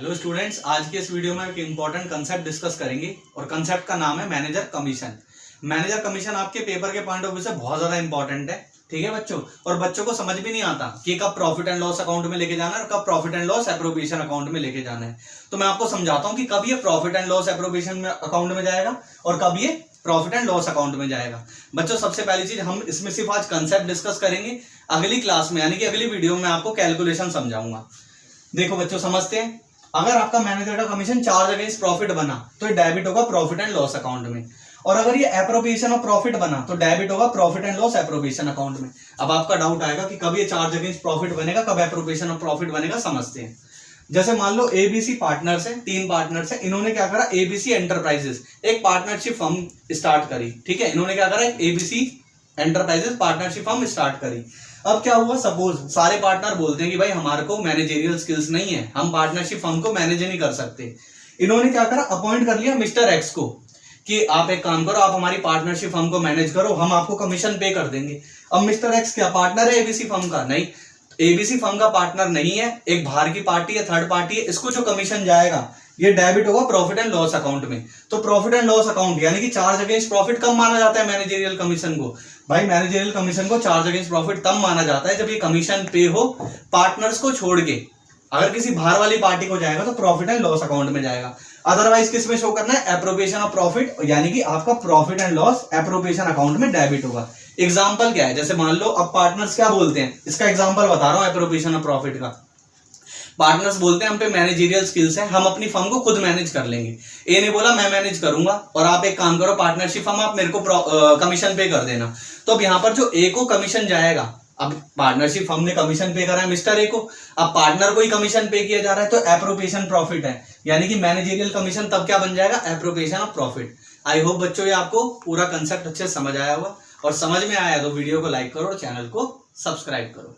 Hello students, आज के इस वीडियो में एक इंपॉर्टेंट कंसेप्ट डिस्कस करेंगे और कंसेप्ट का नाम है मैनेजर कमीशन। मैनेजर कमीशन आपके पेपर के पॉइंट ऑफ व्यू से बहुत ज्यादा इंपॉर्टेंट है, ठीक है बच्चों। और बच्चों को समझ भी नहीं आता कि कब प्रॉफिट एंड लॉस अकाउंट में लेके जाना है और कब profit and loss appropriation account में लेके जाना है। तो मैं आपको समझाता हूं कि कब ये profit and loss appropriation account में जाएगा और कब ये प्रॉफिट एंड लॉस अकाउंट में जाएगा। बच्चों, सबसे पहली चीज, हम इसमें सिर्फ आज कंसेप्ट डिस्कस करेंगे। अगली क्लास में यानी कि अगली वीडियो में आपको कैलकुलेशन समझाऊंगा। देखो बच्चों, समझते हैं। अगर आपका मैनेजर का कमीशन चार्ज अगेंस्ट प्रॉफिट बना तो ये डेबिट होगा प्रॉफिट एंड लॉस अकाउंट में, और अगर ये एप्रोप्रिएशन ऑफ प्रॉफिट बना तो डेबिट होगा profit and loss appropriation account में। अब आपका डाउट आएगा कि कब ये चार्ज अगेंस्ट प्रॉफिट बनेगा, कब एप्रोप्रिएशन ऑफ प्रॉफिट बनेगा। समझते हैं। जैसे मान लो एबीसी पार्टनर्स है, 3 पार्टनर्स है। इन्होंने क्या करा, एबीसी एंटरप्राइजेस एक पार्टनरशिप फर्म स्टार्ट करी, ठीक है। इन्होंने क्या करा, ABC enterprises partnership firm start करी। अब क्या हुआ, सपोज सारे पार्टनर बोलते हैं कि भाई हमारे को मैनेजरियल स्किल्स नहीं है, हम पार्टनरशिप फर्म को मैनेज नहीं कर सकते। इन्होंने क्या करा, अपॉइंट कर लिया मिस्टर एक्स को कि आप एक काम करो, आप हमारी पार्टनरशिप फर्म को मैनेज करो, हम आपको कमीशन पे कर देंगे। अब मिस्टर एक्स क्या पार्टनर है एबीसी फर्म का? नहीं, एबीसी फर्म का पार्टनर नहीं है, एक बाहर की पार्टी है, थर्ड पार्टी है। इसको जो कमीशन जाएगा ये डेबिट होगा प्रॉफिट एंड लॉस अकाउंट में। तो प्रॉफिट एंड लॉस अकाउंट यानी कि चार्ज अगेंस्ट प्रॉफिट कब माना जाता है मैनेजरियल कमीशन को? भाई मैनेजरियल कमीशन को चार्ज अगेंस्ट प्रॉफिट तब माना जाता है जब ये कमीशन पे हो पार्टनर्स को छोड़ के। अगर किसी बाहर वाली पार्टी को जाएगा तो प्रॉफिट एंड लॉस अकाउंट में जाएगा। अदरवाइज किस में शो करना है, एप्रोप्रिएशन ऑफ प्रॉफिट, यानी कि आपका profit and loss appropriation account में डेबिट होगा। एग्जांपल क्या है, जैसे मान लो अब पार्टनर्स क्या बोलते हैं, इसका एग्जांपल बता रहा हूं एप्रोप्रिएशन ऑफ प्रॉफिट का। पार्टनर्स बोलते हैं हम पे मैनेजरियल स्किल्स है, हम अपनी फर्म को खुद मैनेज कर लेंगे। ए ने बोला मैं मैनेज करूंगा और आप एक काम करो, पार्टनरशिप फर्म आप मेरे को कमीशन पे कर देना। तो अब यहां पर जो ए को कमीशन जाएगा, अब पार्टनरशिप फर्म ने कमीशन पे करा है मिस्टर ए को, अब पार्टनर को ही कमीशन पे किया जा रहा है, तो एप्रोप्रिएशन प्रॉफिट है, यानी कि मैनेजरियल कमीशन तब क्या बन जाएगा, appropriation of profit. I hope बच्चों ये आपको पूरा कंसेप्ट अच्छे से समझ आया होगा, और समझ में आया तो वीडियो को लाइक करो और चैनल को सब्सक्राइब करो।